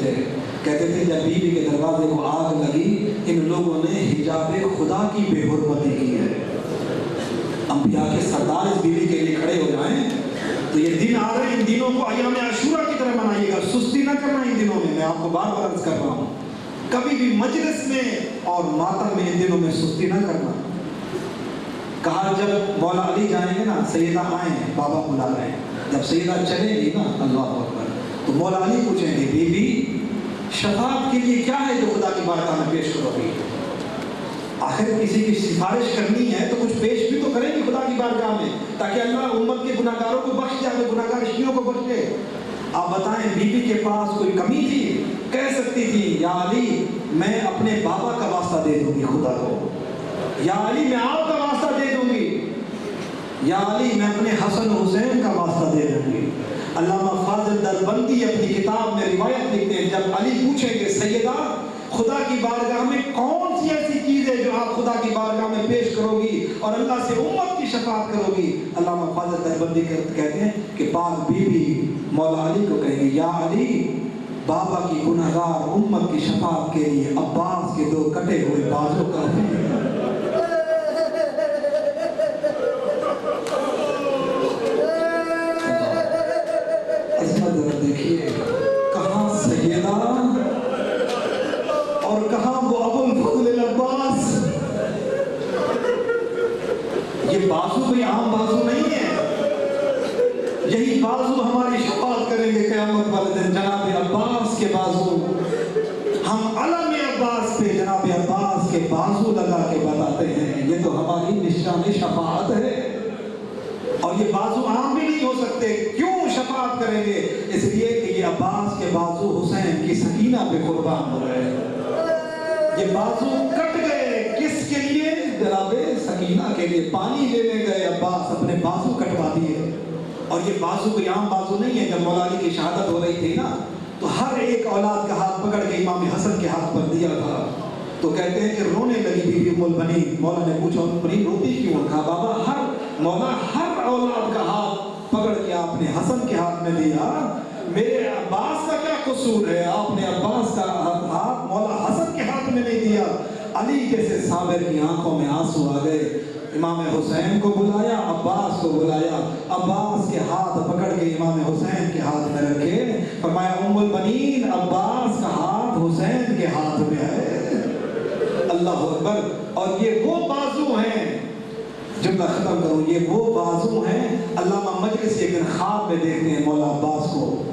تھے جب بیوی کے دروازے کو آگ لگی، ان لوگوں نے حجاب خدا کی بے حرمتی کی ہے۔ انبیاء کے سردار اس بیوی کے لیے کھڑے ہو جائیں تو یہ دن آ رہے ہیں، ان دنوں کو ایام عاشورہ کی طرح منائیے گا، سستی نہ کرنا ان دنوں میں۔ میں آپ کو بار بار عرض کر رہا ہوں، کبھی بھی مجلس میں اور ماتم میں ان دنوں میں سستی نہ کرنا۔ کہا جب مولا علی جائیں گے نا، سیدہ آئیں، بابا بلا رہے ہیں، جب سیدہ چلے گی نا، اللہ اکبر، تو مولا علی پوچھیں گے بی بی شفاعت کے لیے کیا ہے جو خدا کی بارگاہ میں پیش کرو گی؟ آخر کسی کی سفارش کرنی ہے تو کچھ پیش بھی تو کریں گے خدا کی بارگاہ میں، تاکہ اللہ امت کے گناہ گاروں کو بخش دے، اپنے گناہ گار رشتیوں کو بخش دے۔ آپ بتائیں بیوی کے پاس کوئی کمی تھی؟ کہہ سکتی تھی یا علی میں اپنے بابا کا واسطہ دے دوں گی خدا کو، یا علی میں آپ کا واسطہ دے دوں گی، یا علی میں اپنے حسن حسین کا واسطہ دے دوں گی۔ علامہ فاضل دربندی اپنی کتاب میں روایت لکھتے ہیں، جب علی پوچھیں گے سیدہ خدا کی بارگاہ میں کون سی ایسی چیز ہے جو آپ خدا کی بارگاہ میں پیش کرو گی اور اللہ سے امت کی شفاعت کرو گی، علامہ فاضل دربندی کہتے ہیں کہ پاک بی بی مولا علی کو کہیں گی یا علی بابا کی گنہگار امت کی شفاعت کے لیے عباس کے 2 کٹے ہوئے بازو کا دیکھیے کہاں سیدہ اور کہاں وہ ابو الفضل العباس۔ یہ بازو کوئی عام بازو نہیں ہے، یہی بازو ہماری شفاعت کریں گے قیامت والے دن، جناب عباس کے بازو۔ ہم علم عباس پہ جناب عباس کے بازو لگا کے بتاتے ہیں یہ تو ہماری نشان شفاعت ہے، اور یہ بازو عام بھی نہیں ہو سکتے۔ کیوں شفاعت کریں گے؟ اس لیے کہ یہ عباس کے بازو حسین کی سکینہ پہ قربان ہو رہے ہیں۔ یہ بازو کٹ گئے کس کے لیے؟ جناب سکینہ کے لیے۔ پانی لینے گئے عباس، اپنے بازو کٹوا دیے، اور یہ بازو کوئی عام بازو نہیں ہے۔ جب مولا علی کی شہادت ہو رہی تھی نا تو ہر ایک اولاد کا ہاتھ پکڑ کے امام حسن کے ہاتھ پر دیا تھا. تو کہتے ہیں کہ رونے لگی بی بی ام البنین. مولا نے پوچھا ام البنین روتی کیوں؟ کہا بابا مولا ہر اولاد کا ہاتھ پکڑ کے آپ نے حسن کے ہاتھ میں دیا، میرے عباس کا کیا قصور ہے؟ آپ نے عباس کا ہاتھ مولا حسن کے ہاتھ میں نہیں دیا. علی جیسے صابر کی آنکھوں میں آنسو آ گئے. امام حسین کو بلایا، عباس کو بلایا، عباس کے ہاتھ پکڑ کے امام حسین کے ہاتھ میں رکھے. فرمایا ام البنین عباس کا ہاتھ حسین کے ہاتھ میں ہے. اللہ اکبر. اور یہ وہ بازو ہیں، جملہ ختم کروں، یہ وہ بازو ہیں. علامہ مجلسی ایک دن خواب میں دیکھتے ہیں مولا عباس کو.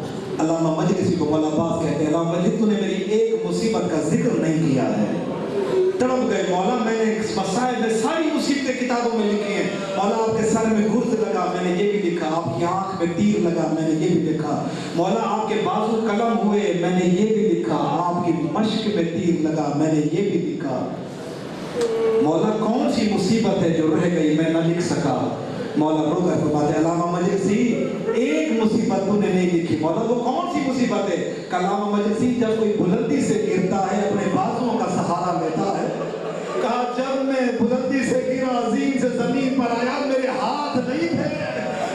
علامہ مجلسی کو مولا عباس کہتے ہیں علامہ مجلسی تو نے میری ایک مصیبت کا ذکر نہیں کیا ہے. تڑپ گئے مولا، میں نے مسائل میں ساری مصیبتیں کتابوں میں لکھی ہیں. مولا آپ کے سر میں گرد لگا، میں نے یہ بھی لکھا. آپ کی آنکھ میں تیر لگا، میں نے یہ بھی لکھا. مولا آپ کے بازو قلم ہوئے، میں نے یہ بھی لکھا. آپ کی مشق میں تیر لگا، میں نے یہ بھی لکھا. مولا کون سی مصیبت ہے جو رہ گئی میں نہ لکھ سکا؟ مولا رو کر فرماتے علامہ مجلسی ایک مصیبت تو نے نہیں لکھی. مولا وہ کون سی مصیبت ہے؟ علامہ مجلسی جب کوئی بلندی سے گرتا ہے اپنے بازوؤں کا سہارا لیتا ہے. کہا جب میں بلندی سے گرا عظیم سے زمین پر آیا میرے ہاتھ نہیں تھے.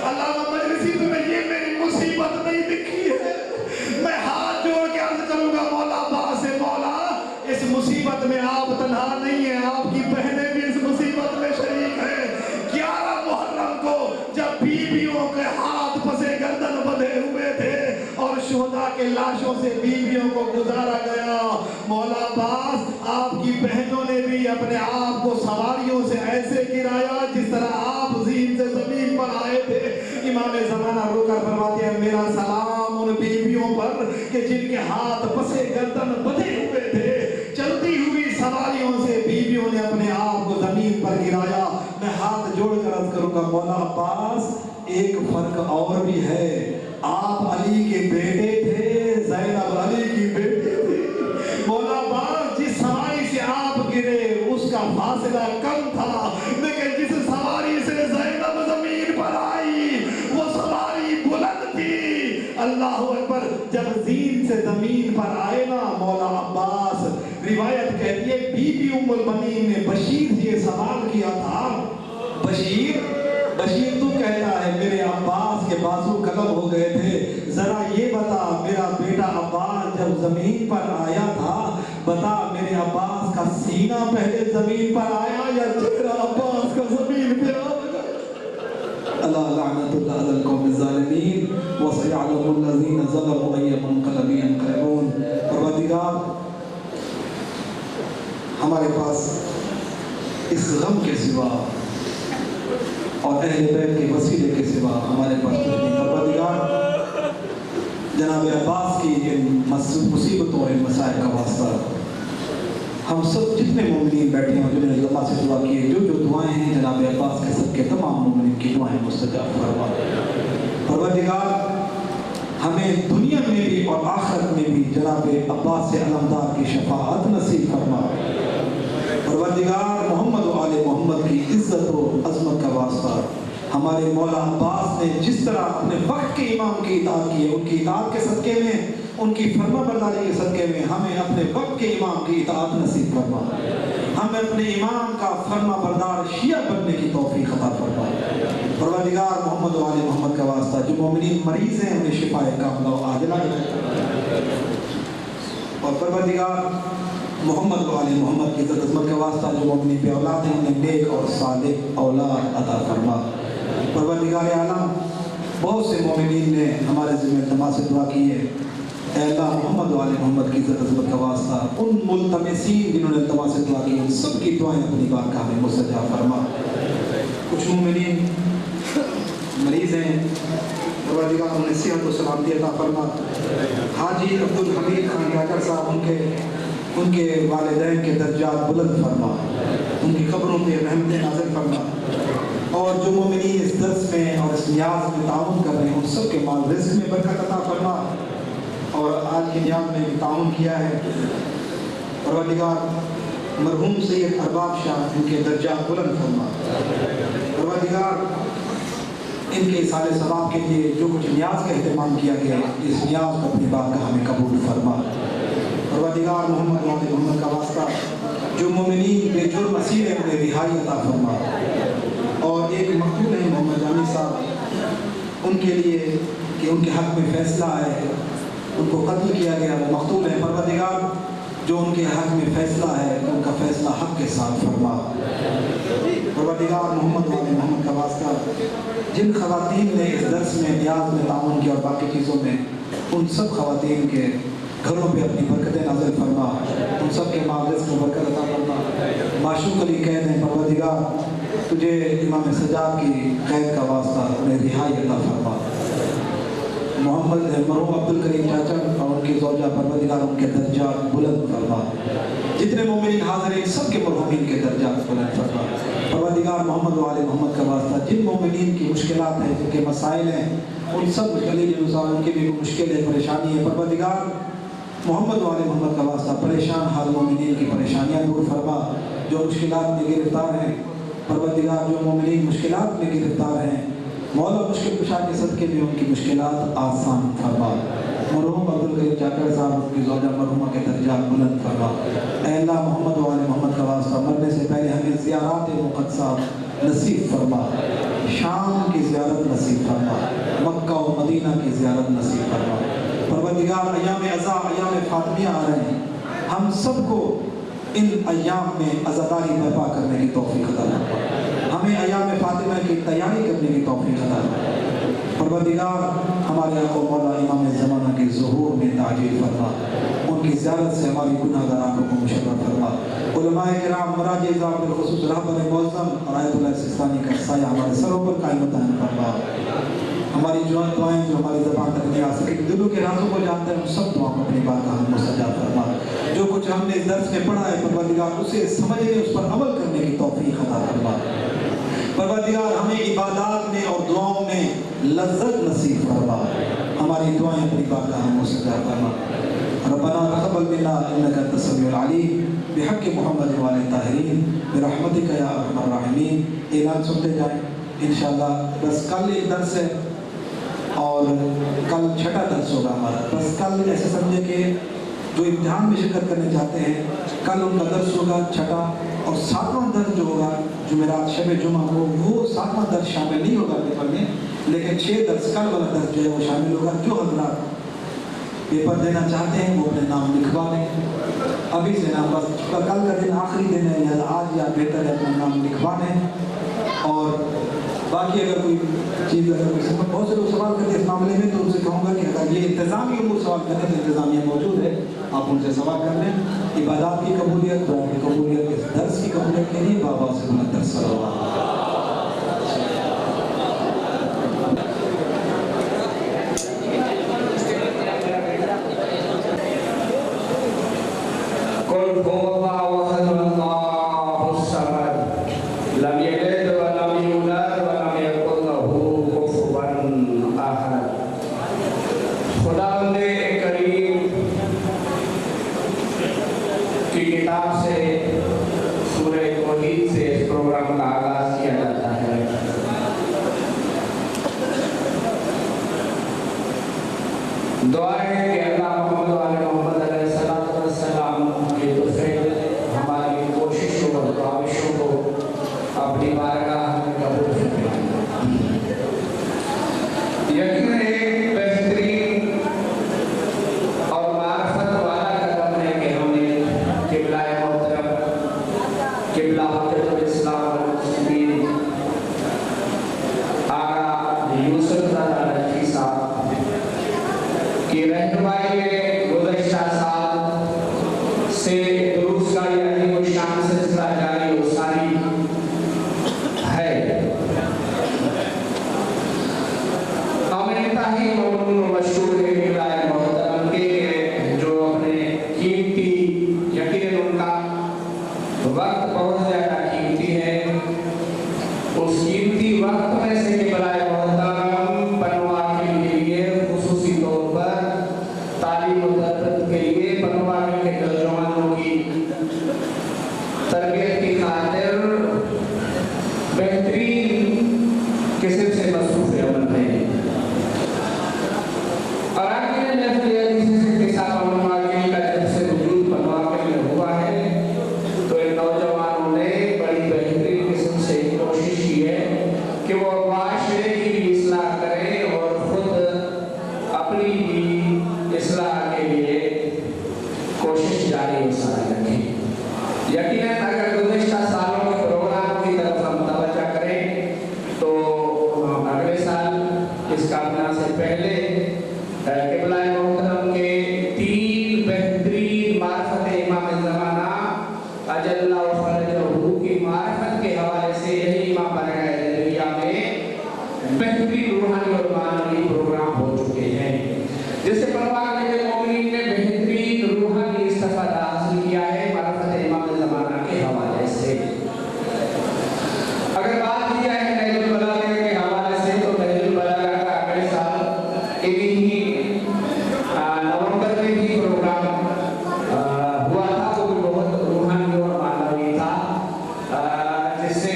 علامہ مجلسی تمہیں یہ میری مصیبت نہیں لکھی ہے. میں ہاتھ جوڑ کے عرض کروں گا مولا عباس سے، مولا اس مصیبت میں آپ تنہا نہیں ہیں، آپ کی بہنیں بھی اس مصیبت میں شریک ہیں. 11 محرم کو جب بیویوں کے ہاتھ پسے گردن بندھے ہوئے تھے اور شہداء کے لاشوں سے بیویوں کو گزارا گیا، مولا عباس آپ کی بہنوں نے بھی اپنے آپ کو سواریوں سے ایسے گرایا جس طرح آپ زین سے زمین پر آئے تھے. امام زمانہ رو کر فرماتے ہیں میرا سلام ان بیویوں پر کہ جن کے ہاتھ پسے گردن بندھے ہوئے تھے. چلتی ہوئی سواریوں سے بیویوں نے اپنے آپ کو زمین پر گرایا. میں ہاتھ جوڑ کر عرض کروں گا مولا عباس ایک فرق اور بھی ہے. آپ علی کے بیٹے تھے، زینب علی کی بیٹی تھی. مولا عباس جس سواری سے آپ گرے اس کا فاصلہ کم تھا، لیکن جس سواری سے زینب زمین پر آئی وہ سواری بلند تھی. اللہ اکبر. جب زین سے زمین پر آئے نا مولا عباس، روایت کہتی ہے بی بی ام البنین نے بشیر سے یہ سوال کیا تھا، بشیر تو کہتا ہے میرے عباس کے بازو قلم ہو گئے تھے، ذرا یہ بتا میرا بیٹا عباس جب زمین پر آیا تھا بتا میرے عباس کا سینہ پہلے زمین پر آیا یا چہرہ عباس کا زمین پہ آیا؟ اللہ لعنت اللہ علی القوم الظالمین وسيعلم الذين ظلموا أي منقلب ينقلبون. پروردگار ہمارے پاس اس غم کے سوا اور اہل بیت کے وسیلے کے سوا ہمارے پاس کچھ نہیں. پروردگار جناب عباس کی ان مصیبتوں اور ان مسائل کا واسطہ ہم سب جتنے مومنین بیٹھے ہیں جنہوں نے اللہ سے دعا کی ہے، جو دعائیں ہیں جناب عباس کے سب کے تمام مومنین کی دعائیں مستجاب فرما. پروردگار ہمیں دنیا میں بھی اور آخرت میں بھی جناب عباس سے علمدار کی شفاعت نصیب فرما. پروردگار محمد و آل محمد کی عزت و عظمت کا واسطہ ہمارے مولا عباس نے جس طرح اپنے وقت کے امام کی اطاعت کی ہے، ان کی اطاعت کے صدقے میں، ان کی فرما برداری کے صدقے میں ہمیں اپنے وقت کے امام کی اطاعت نصیب فرما. ہمیں اپنے امام کا فرما بردار شیعہ بننے کی توفیق عطا فرما. پروردگار محمد و آل محمد کا واسطہ جو مومنین مریض ہیں انہیں شفا کاملہ و عاجلہ اور پروردگار محمد و آل محمد کی عزت عظمت کا واسطہ جو مومنین پہ اولاد ہیں انہیں نیک اور صالح اولاد عطا فرما. پروردگار عالم بہت سے مومنین نے ہمارے ذمہ التماس سے دعا کی ہے، اے اللہ محمد و آل محمد کی عزت عظمت کا واسطہ ان ملتمسین جنہوں نے التماس سے دعا کی ان سب کی دعائیں اپنی بارگاہ میں مستجاب فرما. کچھ مومنین مریض ہیں، پروردگار انہیں صحت و سلامتی عطا فرما. حاجی عبدالحمید خان ڈاکٹر صاحب ان کے والدین کے درجات بلند فرما، ان کی قبروں پہ رحمت نازل فرما. اور جو مومنین اس درس میں اور اس نیاز میں تعاون کر رہے ہیں ان سب کے مال رزق میں برکت عطا فرما. اور آج کی نیاز میں بھی تعاون کیا ہے پروردگار مرحوم سید ارباب شاہ ان کے درجات بلند فرما. پروردگار ان کے سال ثواب کے لیے جو کچھ نیاز کا اہتمام کیا گیا اس نیاز کو اپنی بارگاہ میں قبول فرما۔ پروردگار محمد و آل محمد کا واسطہ جو مومنین بے جرم اسیر ہیں انہیں رہائی عطا فرما، اور ایک مقتول ہے محمد جامی صاحب، ان کے لیے کہ ان کے حق میں فیصلہ آئے، ان کو قتل کیا گیا، وہ مقتول ہے، پروردگار جو ان کے حق میں فیصلہ ہے ان کا فیصلہ حق کے ساتھ فرما۔ پروردگار محمد و آل محمد کا واسطہ جن خواتین نے اس درس میں نیاز میں تعاون کیا اور باقی چیزوں میں، ان سب خواتین کے گھروں پہ اپنی برکتیں نازل فرما، ان سب کے معاملات کو برکت عطا فرما۔ معشوق علی قید ہیں، پروردگار تجھے امام سجاد کی قید کا واسطہ انہیں رہائی عطا فرما۔ محمد مرحوم عبد الکریم چاچا اور ان کی زوجہ، پروردگار ان کے درجات بلند فرما۔ جتنے مومنین حاضر ہیں سب کے مرحومین کے درجات بلند فرما۔ پروردگار محمد و آل محمد کا واسطہ جن مومنین کی مشکلات ہیں، جن کے مسائل ہیں، ان سب مشکلیں ان کے بھی مشکل ہے، پریشانی ہے، پروردگار محمد و آل محمد کا واسطہ پریشان حال مومنین کی پریشانیاں دور فرما۔ جو مشکلات میں گرفتار ہیں پروردگار، جو مومنین مشکلات میں گرفتار ہیں مولا مشکل کشا کے صدقے میں ان کی مشکلات آسان فرما۔ مرحوم عبد الکریم چاکر صاحب کی زوجہ مرحومہ کے درجات بلند فرما۔ اے اللہ محمد و آل محمد کا واسطہ مرنے سے پہلے ہمیں زیارات مقدسہ نصیب فرما، شام کی زیارت نصیب فرما، مکہ و مدینہ کی زیارت نصیب فرما۔ پروردگار ایام عزا، ایام فاطمیہ آ رہے ہیں، ہم سب کو ان ایام میں عزاداری برپا کرنے کی توفیق عطا فرما، ہمیں ایام فاطمہ کی تیاری کرنے کی توفیق عطا فرما۔ پروردگار ہمارے آقا مولا امام زمانہ کے ظہور میں تعجیل فرما، ان کی زیارت سے ہماری گناہ گار آنکھوں کو مشرف فرما۔ علماء کرام، مراجع اعظام، بالخصوص رہبر معظم اور آیت اللہ سستانی کا سایہ ہمارے سروں پر قائم دائم فرما۔ ہماری جو دعائیں جو ہماری زبان تک نہیں آ سکیں، دلوں کے رازوں کو جانتے ہیں، ان سب دعاؤں کو اپنی بارگاہ میں مستجاب فرما۔ جو کچھ ہم نے اس درس میں پڑھا ہے پروردگار اسے سمجھنے، اس پر عمل کرنے کی توفیق عطا فرما۔ پروردگار ہمیں عبادات میں اور دعاؤں میں لذت نصیب فرما، ہماری دعائیں اپنی بارگاہ میں مستجاب فرما۔ ربنا تقبل منا انك انت السميع العليم بحق محمد وعلى الطاهرين برحمتك يا ارحم الراحمين۔ اعلان سنتے جائیں انشاءاللہ۔ بس کل ایک درس ہے اور کل چھٹا درس ہوگا ہمارا۔ بس کل ایسے سمجھے کہ جو امتحان میں شرکت کرنے چاہتے ہیں کل ان کا درس ہوگا چھٹا، اور ساتواں درس جو ہوگا جمعرات شب جمعہ کو، وہ ساتواں درس شامل نہیں ہوگا پیپر میں، لیکن 6 درس کل والا درس جو ہے وہ شامل ہوگا۔ جو حضرات پیپر دینا چاہتے ہیں وہ اپنے نام لکھوا لیں ابھی سے، نام بس کل کا دن آخری دن ہے، یا آج یا بہتر ہے اپنا نام لکھوا لیں۔ اور باقی اگر کوئی چیز، اگر کوئی سمجھ، بہت سے لوگ سوال کرتے ہیں اس معاملے میں، تو ان سے کہوں گا کہ اگر یہ انتظامی امور سوال کریں تو انتظامیہ موجود ہے، آپ ان سے سوال کر لیں۔ عبادات کی قبولیت، دعا کی قبولیت، اس درس کی قبولیت کے لیے بابا سے بلند در صلوات۔ دعا ہے کہ اللہ محمد و آل محمد علیہ السلام کے طفیل ہماری کوششوں اور کاوشوں کو اپنی بارگاہ میں قبول فرمائے۔ یقیناً ایک بہترین اور معرفت والا قدم ہے کہ ہم نے قبلہ محترم، قبلہ حضرت الاسلام والمسلمین آقا یوسف زادہ نقوی صاحب کی رہنمائی میں گزشتہ سال سے دروس کا یہ عظیم الشان سلسلہ جاری و ساری ہے۔ ہم انتہائی ممنون و مشکور ہیں قبلہ محترم کے، جو اپنے قیمتی، یقیناً ان کا وقت بہت زیادہ قیمتی ہے، اس قیمتی وقت میں سے قبلہ محترم بنوا کے لیے خصوصی طور پر تعلیم و تربیت کے لیے بنوا کے نوجوانوں کی تربیت کی خاطر بہترین قسم سے مصروف ہے۔ اس کابینہ سے پہلے قبلہ محترم کے 3 بہترین معرفت امام زمانہ اجل اللہ فرجہ کی معرفت کے حوالے سے یہی امام بارگاہ دنیا میں بہترین روحانی اور معنوی پروگرام ہو چکے ہیں، جس سے پروان مومنین نے بہترین روحانی استفادہ حاصل کیا ہے معرفت امام زمانہ کے حوالے سے۔ اگر بات کی جائے نہج البلاغہ کے حوالے سے تو نہج البلاغہ کا اگلے سال نومبر میں بھی پروگرام ہوا تھا، وہ بھی بہت روحانی اور معنوی تھا، جس سے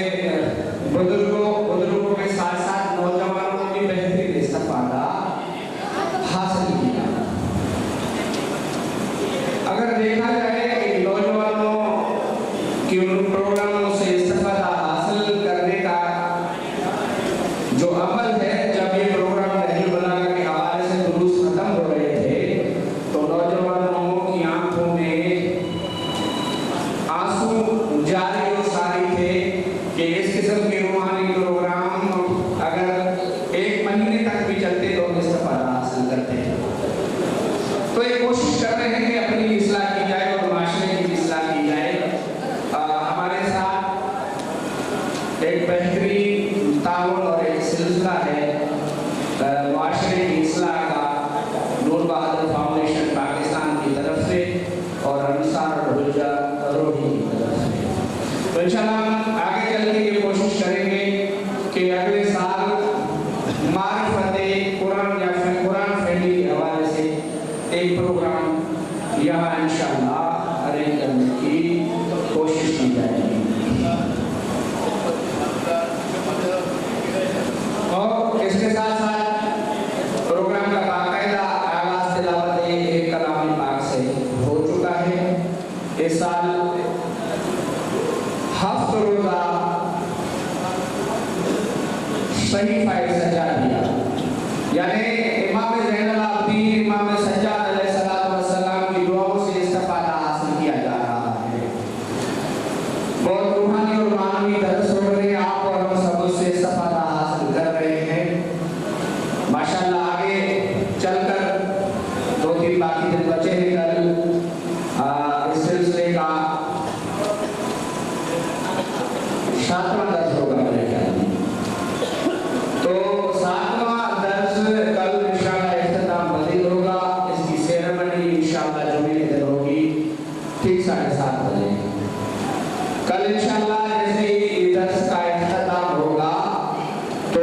بزرگوں کے ساتھ ساتھ نوجوانوں نے بھی بہترین استفادہ حاصل کیا۔ اگر دیکھا جائے کہ نوجوانوں کی ان پروگراموں سے استفادہ حاصل کرنے کا جو عمل ہے، جب یہ پروگرام نہج البلاغہ کے حوالے سے دروس ختم ہو رہے تھے تو نوجوانوں کی آنکھوں میں آنسو جاری و ساری تھے کہ اس قسم کے روحانی پروگرام اگر 1 مہینے تک بھی چلتے تو ہم استفادہ حاصل کرتے ہیں۔ تو یہ کوشش کر رہے ہیں کہ اپنی اصلاح کی جائے اور معاشرے کی اصلاح کی جائے۔ ہمارے ساتھ ایک بہترین تعاون اور ایک سلسلہ ہے معاشرے کی اصلاح کا، نور بہادر فاؤنڈیشن پاکستان کی طرف سے اور انصار الحجہ روحی کی طرف سے۔ تو انشاءاللہ ہم آگے چل کے یہ کوشش کریں گے کہ اگلے سال معرفت قرآن یا قرآن فہمی کے حوالے سے ایک پروگرام یہاں انشاءاللہ ارینج کرنے کی کوشش کی جائے گی۔ اور اس کے ساتھ ساتھ پروگرام کا باقاعدہ آغاز تلاوت ایک کلام پاک سے ہو چکا ہے۔ اس سال 7 روزہ صحیفہ سجادیہ، یعنی امام زین العابدین امام سجاد علیہ السلام کی دعاؤں سے استفادہ حاصل کیا جا رہا ہے۔ بہت روحانی اور معنوی درس ہو رہے ہیں، آپ اور ہم سب اس سے استفادہ حاصل کر رہے ہیں۔ ماشاءاللہ آگے چل کر 2-3 باقی دن بچے ہیں، کل اس سلسلے کا 7واں درس ہوگا میرے خیال میں۔ تو 7واں درس کل انشاءاللہ اختتام پذیر ہوگا، اس کی سیرمنی انشاءاللہ جمعے کے دن ہوگی ٹھیک 7:30 بجے۔ کل انشاءاللہ جیسے ہی درس کا اختتام ہوگا تو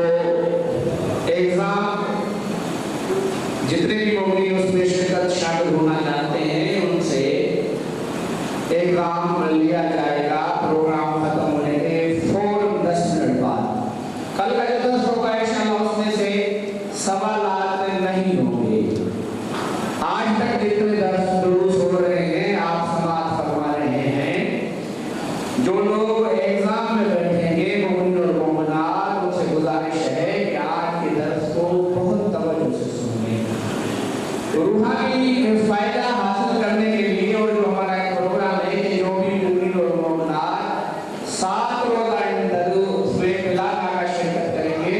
ایگزام جتنے بھی مومنین اس میں شرکت شامل ہونا چاہتے ہیں ان سے ایگزام لیا جائے گا پروگرام ختم ہونے کے فوراً 10 منٹ بعد۔ کل کا جو درس ہوگا انشاءاللہ اس میں سے سوالات نہیں ہوں گے۔ آج تک جتنے درس دروس ہو رہے ہیں آپ سماعت فرما رہے ہیں، جو لوگ ایگزام میں بیٹھیں گے مومن اور مومنات ان سے گزارش ہے کہ آج کے درس کو بہت توجہ سے سنیں۔ روحانی فائدہ حاصل کرنے کے لیے اور جو ہمارا ایک پروگرام ہے کہ جو بھی مومن اور مومنات 7 روزہ اس میں بلاغہ کا شرکت کریں گے،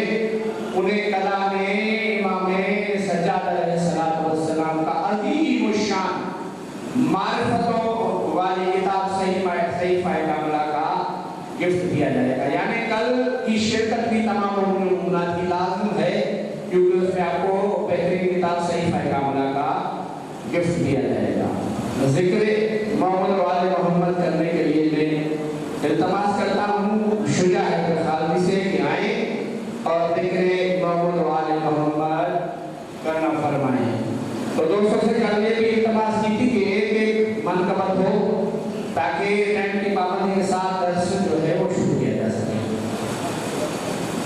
انہیں کلام امام سجاد علیہ السلام کا عظیم الشان معرفتوں والی کتاب صحیفہ کاملہ کا گفٹ دیا جائے گا۔ یعنی کل کی شرکت بھی تمام مومنات کی لازم ہے، کیونکہ اس میں آپ کو بہترین کتاب صحیفہ کاملہ کا گفٹ دیا جائے گا۔ ذکر محمد و آل محمد کرنے کے لیے میں التماس کرتا ہوں شجاع خالدی سے کہ آئیں اور ذکر محمد و آل محمد کرنا فرمائیں۔ تو دوستوں سے کل یہ بھی التماس کی تھی کہ ایک منقبت ہو تاکہ ٹائم کی پابندی کے ساتھ درس جو ہے وہ شروع کیا